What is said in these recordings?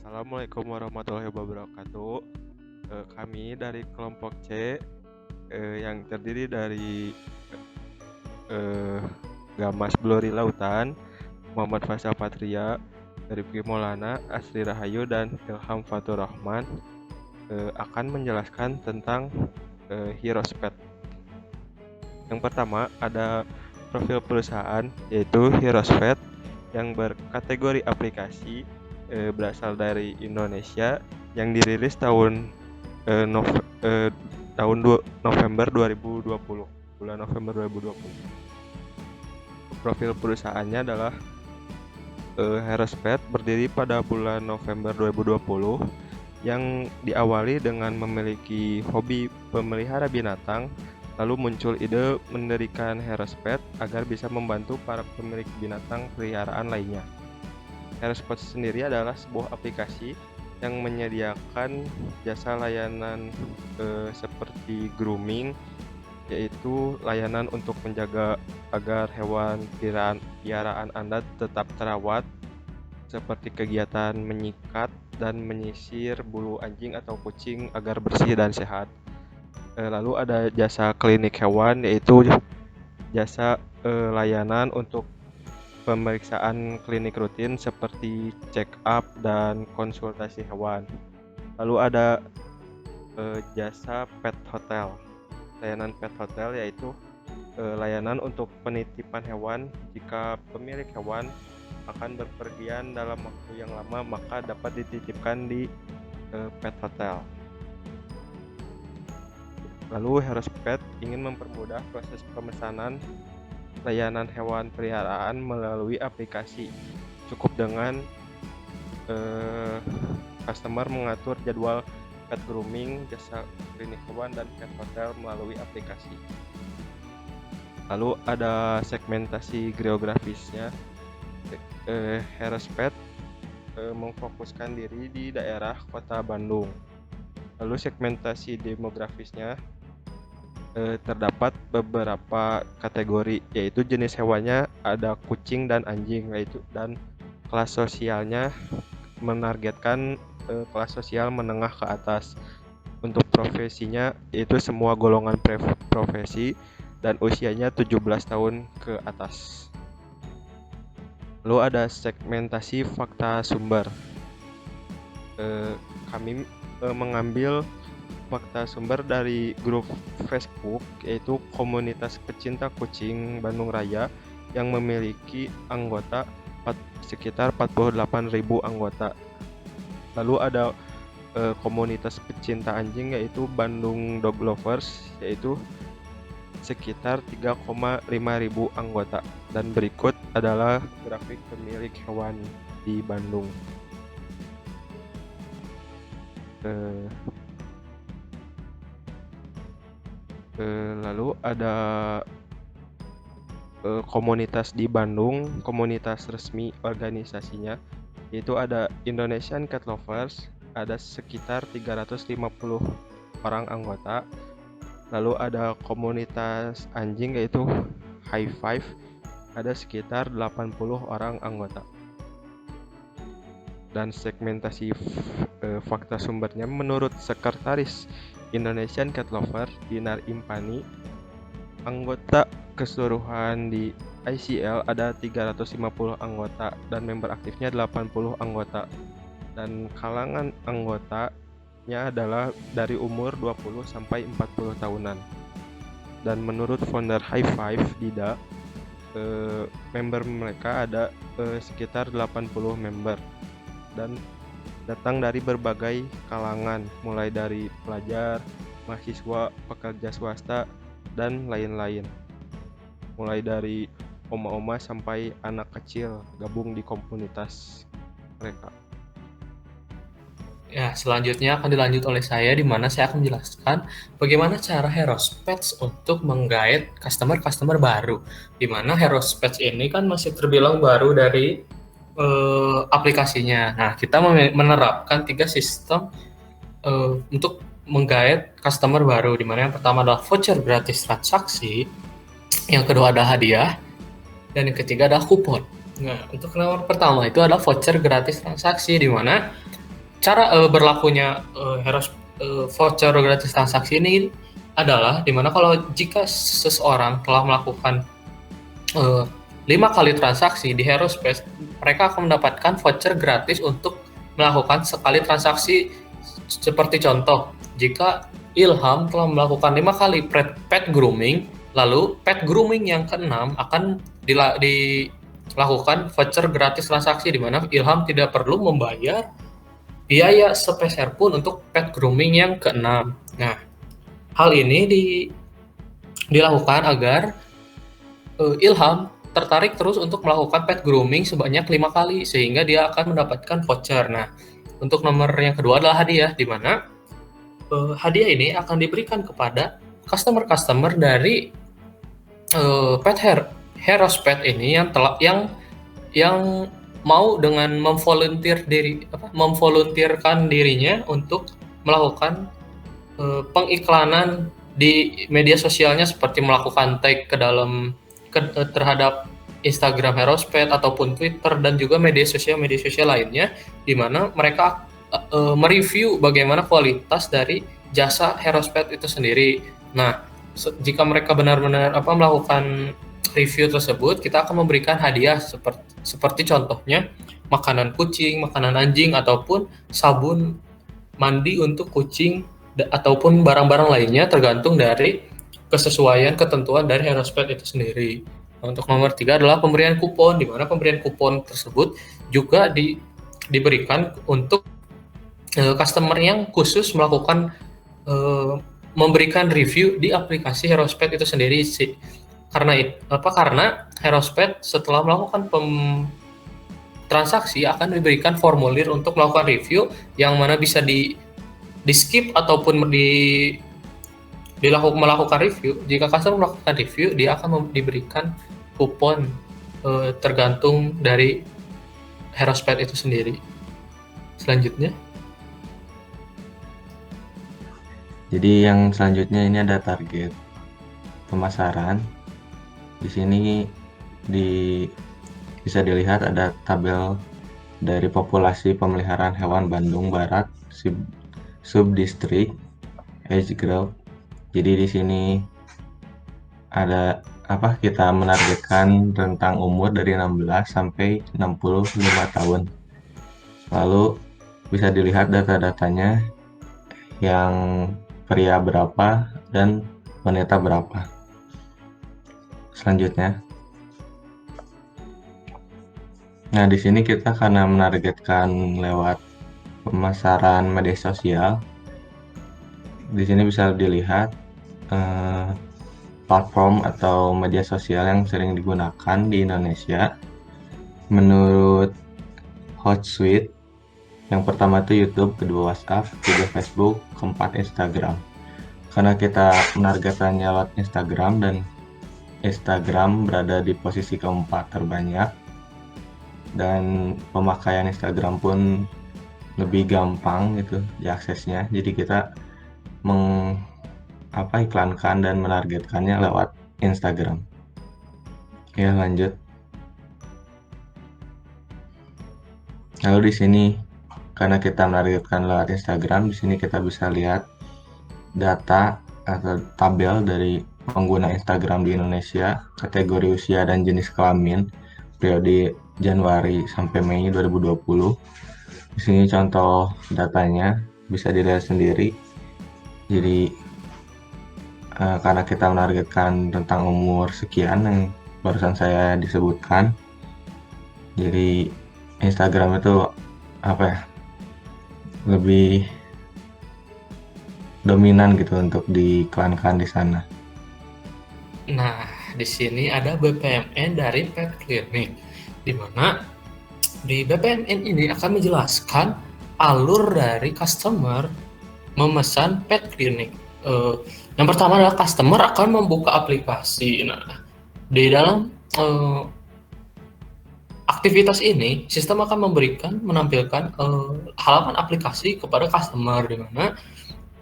Assalamualaikum warahmatullahi wabarakatuh. Kami dari kelompok C yang terdiri dari eh, Gamas Blori Lautan, Muhammad Faisal Patria, Rifki Maulana, Asri Rahayu, dan Ilham Fatur Rahman akan menjelaskan tentang Herospet. Yang pertama ada profil perusahaan yaitu Herospet yang berkategori aplikasi berasal dari Indonesia yang dirilis November 2020, bulan November 2020. Profil perusahaannya adalah Herospet berdiri pada bulan November 2020 yang diawali dengan memiliki hobi pemelihara binatang. Lalu muncul ide mendirikan Herospet agar bisa membantu para pemilik binatang peliharaan lainnya. Herospet sendiri adalah sebuah aplikasi yang menyediakan jasa layanan seperti grooming, yaitu layanan untuk menjaga agar hewan piaraan Anda tetap terawat, seperti kegiatan menyikat dan menyisir bulu anjing atau kucing agar bersih dan sehat. Lalu ada jasa klinik hewan, yaitu jasa layanan untuk pemeriksaan klinik rutin seperti check up dan konsultasi hewan. Lalu ada jasa pet hotel. Layanan pet hotel yaitu layanan untuk penitipan hewan. Jika pemilik hewan akan berpergian dalam waktu yang lama, maka dapat dititipkan di pet hotel. Lalu Herospet ingin mempermudah proses pemesanan layanan hewan peliharaan melalui aplikasi. Cukup dengan customer mengatur jadwal pet grooming, jasa klinik hewan, dan pet hotel melalui aplikasi. Lalu ada segmentasi geografisnya. Herospet memfokuskan diri di daerah Kota Bandung. Lalu segmentasi demografisnya, terdapat beberapa kategori, yaitu jenis hewannya ada kucing dan anjing, dan kelas sosialnya menargetkan kelas sosial menengah ke atas. Untuk profesinya yaitu semua golongan profesi dan usianya 17 tahun ke atas. Lalu ada segmentasi fakta sumber. Kami mengambil fakta sumber dari grup Facebook, yaitu komunitas pecinta kucing Bandung Raya yang memiliki anggota sekitar 48.000 anggota. Lalu ada komunitas pecinta anjing yaitu Bandung Dog Lovers, yaitu sekitar 3,5.000 anggota. Dan berikut adalah grafik pemilik hewan di Bandung. Lalu ada komunitas di Bandung, komunitas resmi organisasinya, yaitu ada Indonesian Cat Lovers, ada sekitar 350 orang anggota. Lalu ada komunitas anjing yaitu High Five, ada sekitar 80 orang anggota. Dan segmentasi fakta sumbernya menurut Sekretaris Indonesian Cat Lover Dinar Impani, anggota keseluruhan di ICL ada 350 anggota dan member aktifnya 80 anggota, dan kalangan anggotanya adalah dari umur 20 sampai 40 tahunan. Dan menurut founder High Five Dida, member mereka ada sekitar 80 member dan datang dari berbagai kalangan, mulai dari pelajar, mahasiswa, pekerja swasta, dan lain-lain. Mulai dari oma-oma sampai anak kecil gabung di komunitas mereka. Ya, selanjutnya akan dilanjut oleh saya, di mana saya akan menjelaskan bagaimana cara Herospets untuk menggait customer-customer baru. Di mana Herospets ini kan masih terbilang baru dari aplikasinya. Nah, kita menerapkan 3 sistem untuk menggait customer baru, di mana yang pertama adalah voucher gratis transaksi, yang kedua adalah hadiah, dan yang ketiga adalah kupon. Nah, untuk nomor pertama itu adalah voucher gratis transaksi, di mana cara berlakunya voucher gratis transaksi ini adalah dimana kalau jika seseorang telah melakukan 5 kali transaksi di HeroSpace, mereka akan mendapatkan voucher gratis untuk melakukan sekali transaksi. Seperti contoh, jika Ilham telah melakukan 5 kali pet grooming, lalu pet grooming yang keenam akan dilakukan voucher gratis transaksi, di mana Ilham tidak perlu membayar biaya sepeser pun untuk pet grooming yang keenam. Nah, hal ini dilakukan agar Ilham tertarik terus untuk melakukan pet grooming sebanyak 5 kali, sehingga dia akan mendapatkan voucher. Nah, untuk nomor yang kedua adalah hadiah, di mana hadiah ini akan diberikan kepada customer-customer dari pet HeroSpet ini yang mau dengan memvolunteerkan dirinya untuk melakukan pengiklanan di media sosialnya, seperti melakukan tag terhadap Instagram HeroSpet ataupun Twitter dan juga media sosial lainnya, di mana mereka mereview bagaimana kualitas dari jasa HeroSpet itu sendiri. Nah, jika mereka benar-benar melakukan review tersebut, kita akan memberikan hadiah seperti contohnya makanan kucing, makanan anjing, ataupun sabun mandi untuk kucing ataupun barang-barang lainnya, tergantung dari kesesuaian ketentuan dari HeroSpet itu sendiri. Untuk nomor 3 adalah pemberian kupon, di mana pemberian kupon tersebut juga diberikan untuk customer yang khusus melakukan memberikan review di aplikasi HeroSpet itu sendiri sih. Karena HeroSpet setelah melakukan transaksi akan diberikan formulir untuk melakukan review, yang mana bisa di skip ataupun melakukan review. Jika customer melakukan review, dia akan diberikan kupon tergantung dari HeroSpet itu sendiri. Selanjutnya, jadi yang selanjutnya ini ada target pemasaran. Di sini bisa dilihat ada tabel dari populasi pemeliharaan hewan Bandung Barat subdistrik age group. Jadi di sini ada kita menargetkan rentang umur dari 16 sampai 65 tahun. Lalu bisa dilihat data-datanya, yang pria berapa dan wanita berapa. Selanjutnya, nah di sini kita karena menargetkan lewat pemasaran media sosial, di sini bisa dilihat platform atau media sosial yang sering digunakan di Indonesia. Menurut Hootsuite, yang pertama itu YouTube, kedua WhatsApp, ketiga Facebook, keempat Instagram. Karena kita menargetkannya lewat Instagram, dan Instagram berada di posisi keempat terbanyak, dan pemakaian Instagram pun lebih gampang gitu diaksesnya. Jadi kita iklankan dan menargetkannya lewat Instagram. Ya, lanjut. Lalu di sini karena kita menargetkan lewat Instagram, di sini kita bisa lihat data atau tabel dari pengguna Instagram di Indonesia, kategori usia dan jenis kelamin periode Januari sampai Mei 2020. Di sini contoh datanya bisa dilihat sendiri. Jadi karena kita menargetkan tentang umur sekian yang barusan saya disebutkan, jadi Instagram itu lebih dominan gitu untuk diiklankan di sana. nah di sini ada BPMN dari Pet Clinic, di mana di BPMN ini akan menjelaskan alur dari customer memesan Pet Clinic. Yang pertama adalah customer akan membuka aplikasi. Nah, di dalam aktivitas ini, sistem akan menampilkan halaman aplikasi kepada customer, di mana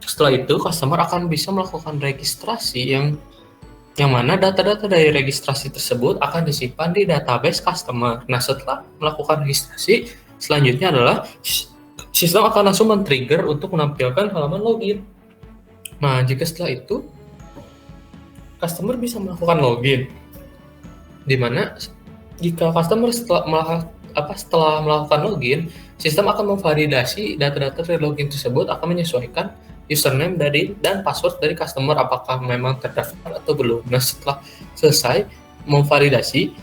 setelah itu customer akan bisa melakukan registrasi, yang mana data-data dari registrasi tersebut akan disimpan di database customer. Nah, setelah melakukan registrasi, selanjutnya adalah sistem akan langsung men-trigger untuk menampilkan halaman login. Nah, jika setelah itu customer bisa melakukan login, di mana jika customer setelah melakukan login, sistem akan memvalidasi data-data dari login tersebut, akan menyesuaikan username dan password dari customer apakah memang terdaftar atau belum. Nah, setelah selesai memvalidasi,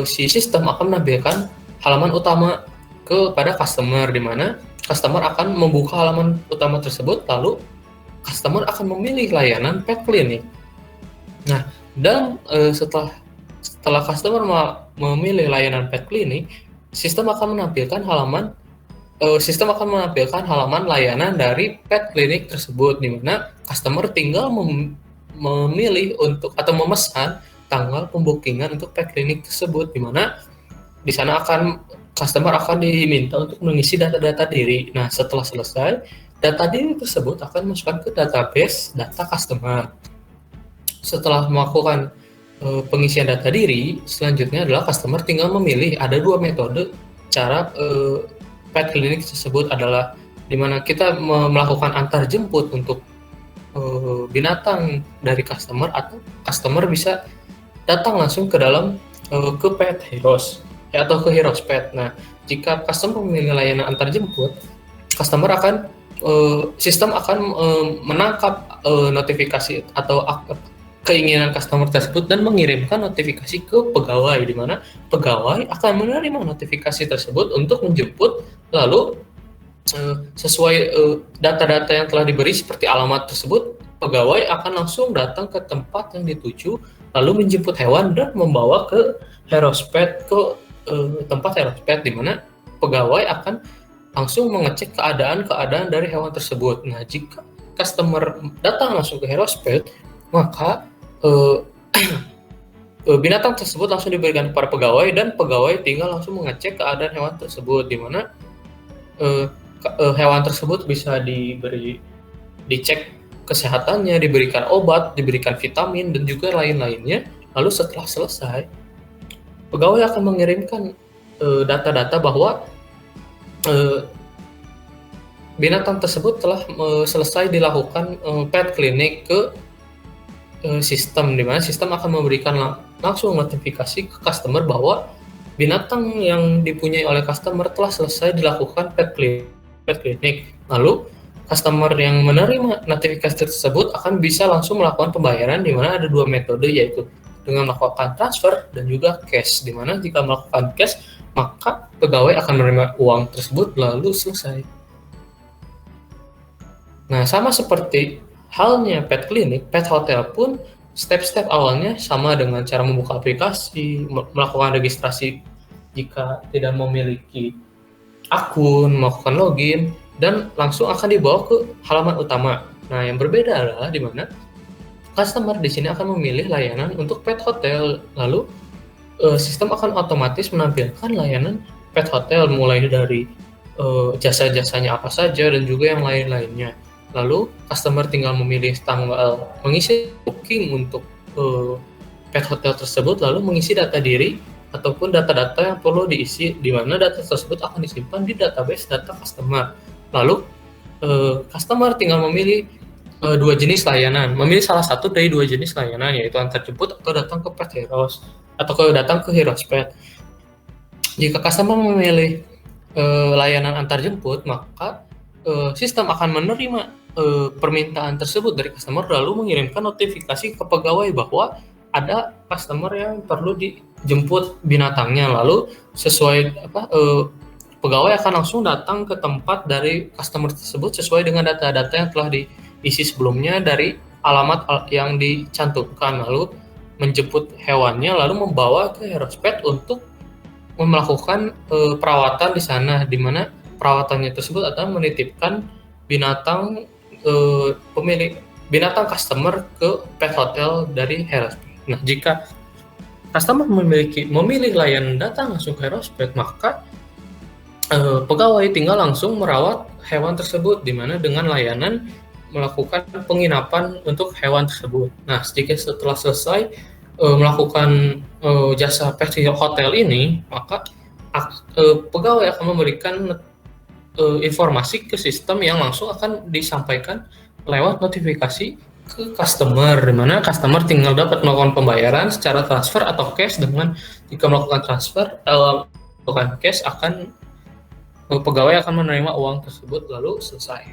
si sistem akan menampilkan halaman utama kepada customer, di mana customer akan membuka halaman utama tersebut, lalu customer akan memilih layanan pet clinic. Nah, dan setelah customer memilih layanan pet clinic, sistem akan menampilkan halaman layanan dari pet clinic tersebut, di mana customer tinggal memilih untuk atau memesan tanggal pembookingan untuk pet clinic tersebut, di mana di sana customer akan diminta untuk mengisi data-data diri. Nah, setelah selesai, data diri tersebut akan dimasukkan ke database data customer. Setelah melakukan pengisian data diri, selanjutnya adalah customer tinggal memilih. Ada dua metode cara pet clinic tersebut, adalah di mana kita melakukan antar jemput untuk binatang dari customer, atau customer bisa datang langsung ke dalam ke Pet Heroes atau ke Heroes Pet. Nah, jika customer memilih layanan antar jemput, sistem akan menangkap notifikasi atau keinginan customer tersebut dan mengirimkan notifikasi ke pegawai, di mana pegawai akan menerima notifikasi tersebut untuk menjemput, lalu sesuai data-data yang telah diberi seperti alamat tersebut, pegawai akan langsung datang ke tempat yang dituju, lalu menjemput hewan dan membawa ke Heroes Pet, ke tempat Heroes Pet, di mana pegawai akan langsung mengecek keadaan dari hewan tersebut. Nah, jika customer datang langsung ke Heroes Pet, maka binatang tersebut langsung diberikan kepada pegawai, dan pegawai tinggal langsung mengecek keadaan hewan tersebut, di mana hewan tersebut bisa dicek kesehatannya, diberikan obat, diberikan vitamin, dan juga lain-lainnya. Lalu setelah selesai, pegawai akan mengirimkan data-data bahwa binatang tersebut telah selesai dilakukan pet clinic ke sistem, di mana sistem akan memberikan langsung notifikasi ke customer bahwa binatang yang dipunyai oleh customer telah selesai dilakukan pet clinic. Lalu customer yang menerima notifikasi tersebut akan bisa langsung melakukan pembayaran, di mana ada dua metode, yaitu dengan melakukan transfer dan juga cash, di mana jika melakukan cash maka pegawai akan menerima uang tersebut lalu selesai. Nah, sama seperti halnya pet clinic, pet hotel pun step-step awalnya sama dengan cara membuka aplikasi, melakukan registrasi jika tidak memiliki akun, melakukan login, dan langsung akan dibawa ke halaman utama. Nah, yang berbeda adalah di mana customer di sini akan memilih layanan untuk pet hotel, lalu sistem akan otomatis menampilkan layanan pet hotel mulai dari jasa-jasanya apa saja dan juga yang lain-lainnya. Lalu customer tinggal memilih tanggal mengisi booking untuk pet hotel tersebut, lalu mengisi data diri ataupun data-data yang perlu diisi, di mana data tersebut akan disimpan di database data customer. Lalu customer tinggal memilih dua jenis layanan, memilih salah satu dari dua jenis layanan, yaitu antar jemput atau datang ke Pet Heroes atau datang ke Heroes Pet. Jika customer memilih layanan antar jemput, maka sistem akan menerima permintaan tersebut dari customer, lalu mengirimkan notifikasi ke pegawai bahwa ada customer yang perlu dijemput binatangnya, lalu pegawai akan langsung datang ke tempat dari customer tersebut sesuai dengan data-data yang telah diisi sebelumnya dari alamat yang dicantumkan, lalu menjemput hewannya, lalu membawa ke Heroes Pet untuk melakukan perawatan di sana, di mana perawatannya tersebut adalah menitipkan binatang binatang customer ke pet hotel dari Heroes Pet. Nah, jika customer memilih layanan datang langsung ke Heroes Pet, maka pegawai tinggal langsung merawat hewan tersebut, di mana dengan layanan melakukan penginapan untuk hewan tersebut. Nah, jika setelah selesai melakukan jasa pet hotel ini, maka pegawai akan memberikan informasi ke sistem yang langsung akan disampaikan lewat notifikasi ke customer, di mana customer tinggal dapat melakukan pembayaran secara transfer atau cash. Dengan jika melakukan transfer, melakukan cash, pegawai akan menerima uang tersebut lalu selesai.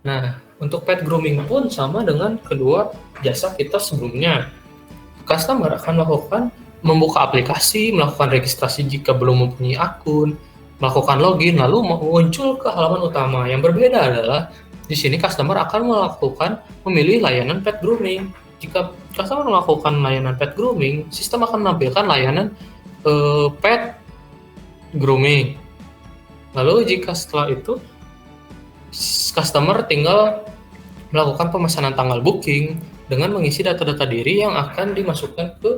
Nah, untuk pet grooming pun sama dengan kedua jasa kita sebelumnya. Customer akan membuka aplikasi, melakukan registrasi jika belum mempunyai akun, melakukan login, lalu muncul ke halaman utama. Yang berbeda adalah di sini customer akan memilih layanan pet grooming. Jika customer melakukan layanan pet grooming, sistem akan menampilkan layanan pet grooming. Lalu jika setelah itu customer tinggal melakukan pemesanan tanggal booking dengan mengisi data-data diri yang akan dimasukkan ke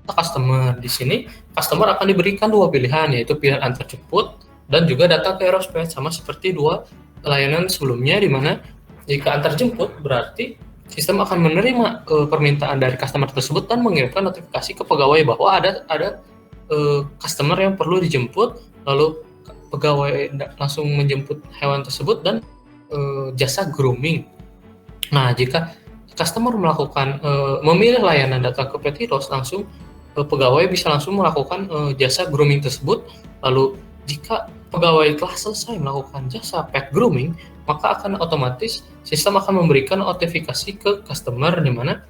customer. Di sini customer akan diberikan dua pilihan, yaitu pilihan antar jemput dan juga data ke Aerospet, sama seperti dua layanan sebelumnya, di mana jika antar jemput berarti sistem akan menerima permintaan dari customer tersebut dan mengirimkan notifikasi ke pegawai bahwa ada customer yang perlu dijemput, lalu pegawai langsung menjemput hewan tersebut dan jasa grooming. Nah, jika customer memilih layanan data ke Pet Heroes, langsung pegawai bisa langsung melakukan jasa grooming tersebut. Lalu jika pegawai telah selesai melakukan jasa pet grooming, maka akan otomatis sistem akan memberikan notifikasi ke customer di mana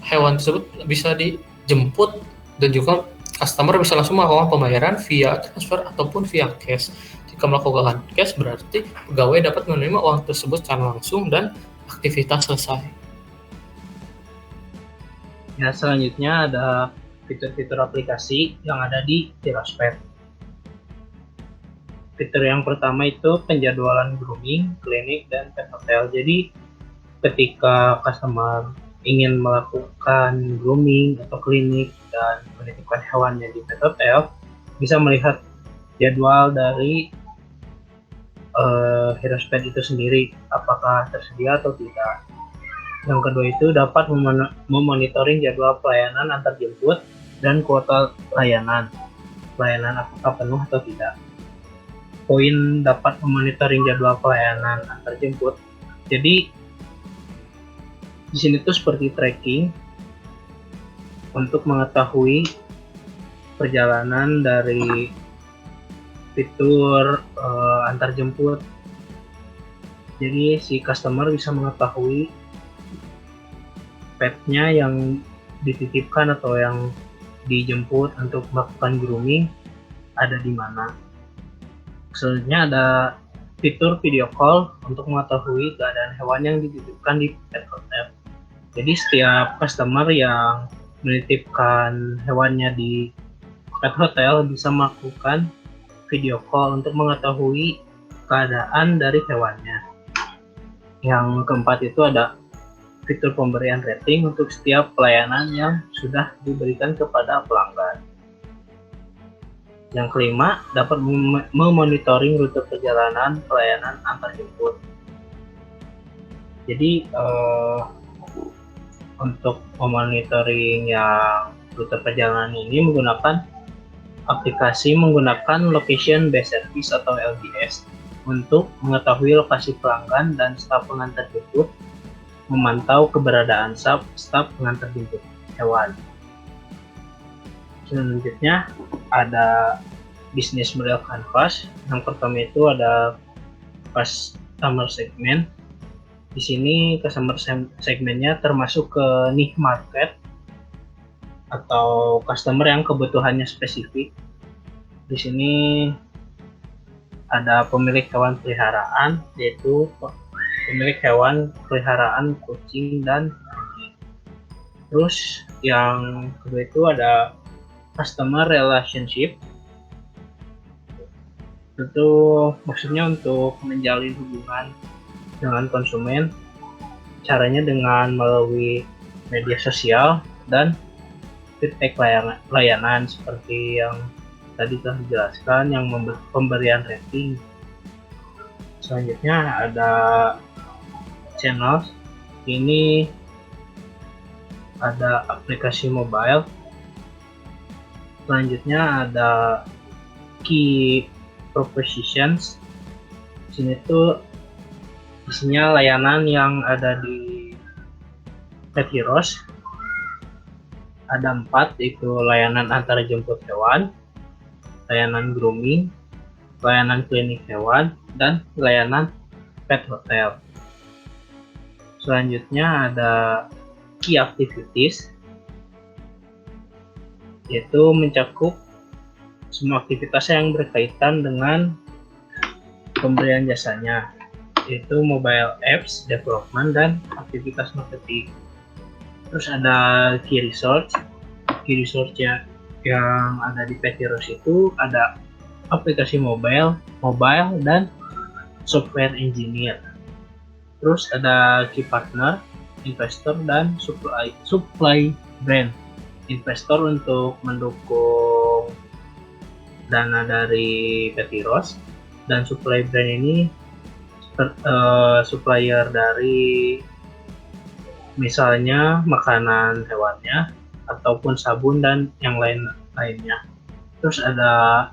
hewan tersebut bisa dijemput, dan juga customer bisa langsung melakukan pembayaran via transfer ataupun via cash. Jika melakukan cash berarti pegawai dapat menerima uang tersebut secara langsung dan aktivitas selesai. Ya, selanjutnya ada fitur-fitur aplikasi yang ada di Aerospet. Fitur yang pertama itu penjadwalan grooming, klinik, dan pet hotel. Jadi ketika customer ingin melakukan grooming atau klinik dan menitipkan hewannya di pet hotel, bisa melihat jadwal dari Aerospet itu sendiri, apakah tersedia atau tidak. Yang kedua itu dapat memonitoring jadwal pelayanan antar jemput dan kuota layanan apakah penuh atau tidak. Poin dapat memonitoring jadwal pelayanan antar jemput. Jadi di sini tuh seperti tracking untuk mengetahui perjalanan dari fitur antar jemput. Jadi si customer bisa mengetahui petnya yang dititipkan atau yang dijemput untuk melakukan grooming ada di mana. Selanjutnya ada fitur video call untuk mengetahui keadaan hewan yang dititipkan di pet hotel. Jadi setiap customer yang menitipkan hewannya di pet hotel bisa melakukan video call untuk mengetahui keadaan dari hewannya. Yang keempat itu ada fitur pemberian rating untuk setiap pelayanan yang sudah diberikan kepada pelanggan. Yang kelima, dapat memonitoring rute perjalanan pelayanan antar jemput. Jadi untuk memonitoring yang rute perjalanan ini menggunakan aplikasi menggunakan Location Based Service atau LBS untuk mengetahui lokasi pelanggan dan staf pengantar jemput, memantau keberadaan staf pengantar jemput hewan. Selanjutnya ada Business Model Canvas. Yang pertama itu ada Customer Segment. Di sini customer segmennya termasuk ke niche market atau customer yang kebutuhannya spesifik. Di sini ada pemilik hewan peliharaan, yaitu pemilik hewan peliharaan kucing dan anjing. Terus yang kedua itu ada customer relationship. Itu maksudnya untuk menjalin hubungan dengan konsumen. Caranya dengan melalui media sosial dan feedback layanan seperti yang tadi telah dijelaskan, yang pemberian rating. Selanjutnya ada channels. Ini ada aplikasi mobile. Selanjutnya ada key propositions. Sini tuh isinya layanan yang ada di Pet Heroes. Ada 4, yaitu layanan antar jemput hewan, layanan grooming, layanan klinik hewan, dan layanan pet hotel. Selanjutnya ada key activities, yaitu mencakup semua aktivitas yang berkaitan dengan pemberian jasanya, yaitu mobile apps, development, dan aktivitas marketing. Terus ada key resource. Key resource-nya yang ada di Pet Heroes itu ada aplikasi mobile, dan software engineer. Terus ada key partner, investor, dan supply brand. Investor untuk mendukung dana dari Pet Heroes, dan supply brand ini supplier dari misalnya makanan hewannya ataupun sabun dan yang lainnya. Terus ada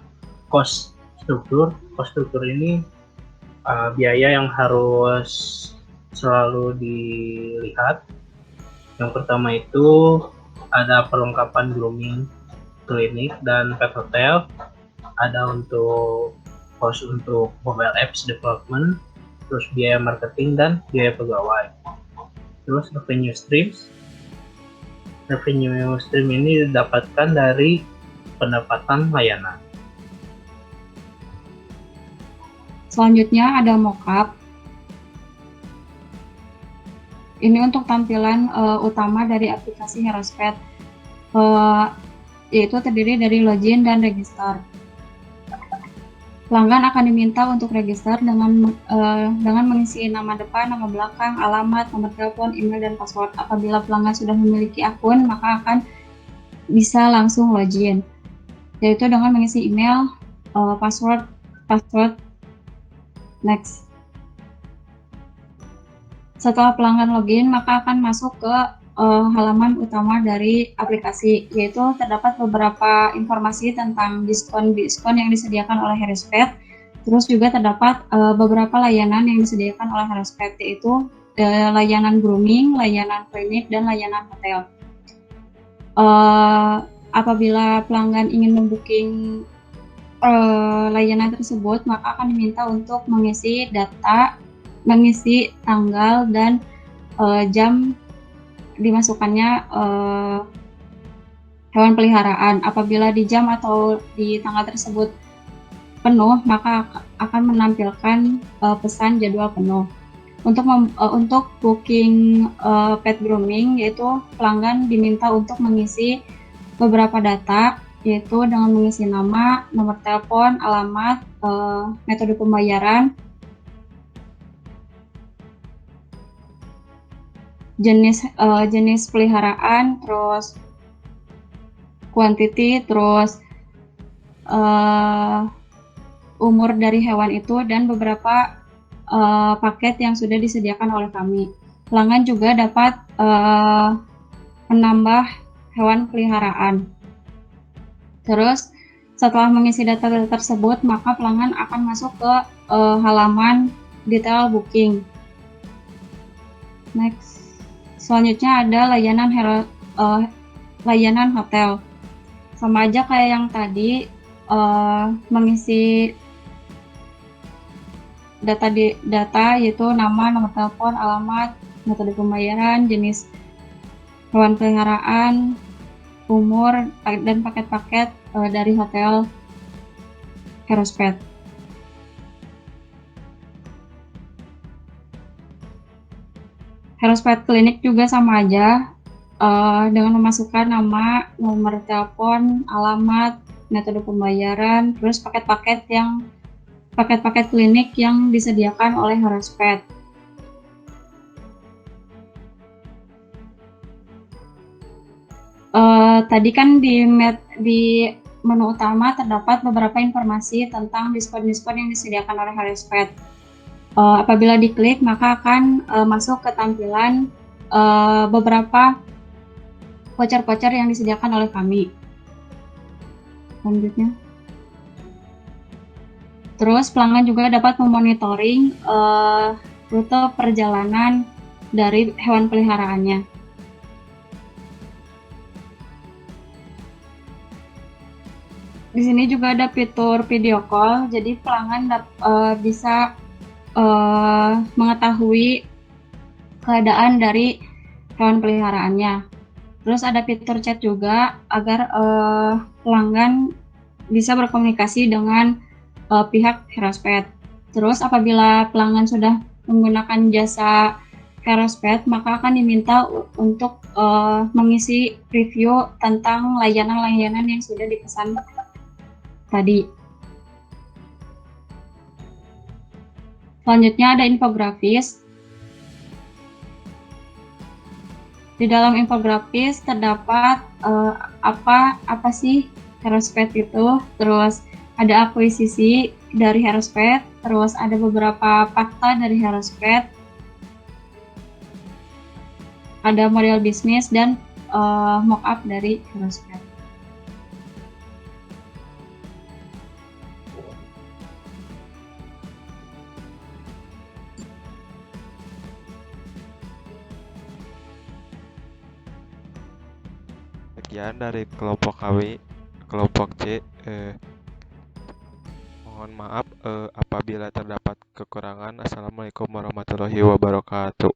cost struktur. Cost struktur ini biaya yang harus selalu dilihat. Yang pertama itu ada perlengkapan grooming, klinik, dan pet hotel. Ada untuk cost untuk mobile apps development, terus biaya marketing dan biaya pegawai. Terus revenue streams. Revenue stream ini didapatkan dari pendapatan layanan. Selanjutnya ada mockup. Ini untuk tampilan utama dari aplikasi Heroespet, yaitu terdiri dari login dan register. Pelanggan akan diminta untuk register dengan mengisi nama depan, nama belakang, alamat, nomor telepon, email, dan password. Apabila pelanggan sudah memiliki akun, maka akan bisa langsung login, yaitu dengan mengisi email, password, next. Setelah pelanggan login, maka akan masuk ke halaman utama dari aplikasi, yaitu terdapat beberapa informasi tentang diskon yang disediakan oleh Heroespet. Terus juga terdapat beberapa layanan yang disediakan oleh Heroespet, yaitu layanan grooming, layanan klinik, dan layanan hotel. Apabila pelanggan ingin membooking layanan tersebut, maka akan diminta untuk mengisi data, mengisi tanggal dan jam dimasukkannya hewan peliharaan. Apabila di jam atau di tanggal tersebut penuh, maka akan menampilkan pesan jadwal penuh. Untuk booking pet grooming, yaitu pelanggan diminta untuk mengisi beberapa data, yaitu dengan mengisi nama, nomor telepon, alamat, metode pembayaran, jenis peliharaan, terus quantity, terus umur dari hewan itu, dan beberapa paket yang sudah disediakan oleh kami. Pelanggan juga dapat menambah hewan peliharaan. Terus setelah mengisi data tersebut, maka pelanggan akan masuk ke halaman detail booking. Next. Selanjutnya ada layanan hotel. Sama aja kayak yang tadi, mengisi data yaitu nama, nomor telepon, alamat, metode pembayaran, jenis hewan peliharaan, umur, dan paket-paket dari hotel Heroespet. Heroespet klinik juga sama aja, dengan memasukkan nama, nomor telepon, alamat, metode pembayaran, terus paket-paket klinik yang disediakan oleh Heroespet. Tadi kan di menu utama terdapat beberapa informasi tentang diskon-diskon yang disediakan oleh Heroespet. Apabila diklik, maka akan masuk ke tampilan beberapa voucher-voucher yang disediakan oleh kami. Selanjutnya, Terus pelanggan juga dapat memonitoring rute perjalanan dari hewan peliharaannya. Di sini juga ada fitur video call, jadi pelanggan bisa mengetahui keadaan dari hewan peliharaannya. Terus ada fitur chat juga agar pelanggan bisa berkomunikasi dengan pihak Herospet. Terus apabila pelanggan sudah menggunakan jasa Herospet, maka akan diminta untuk mengisi review tentang layanan-layanan yang sudah dipesan tadi. Selanjutnya ada infografis. Di dalam infografis terdapat apa sih Herospet itu, terus ada akuisisi dari Herospet, terus ada beberapa fakta dari Herospet, ada model bisnis dan mockup dari Herospet. Sekian dari kelompok KW. Kelompok C, mohon maaf apabila terdapat kekurangan. Assalamualaikum warahmatullahi wabarakatuh.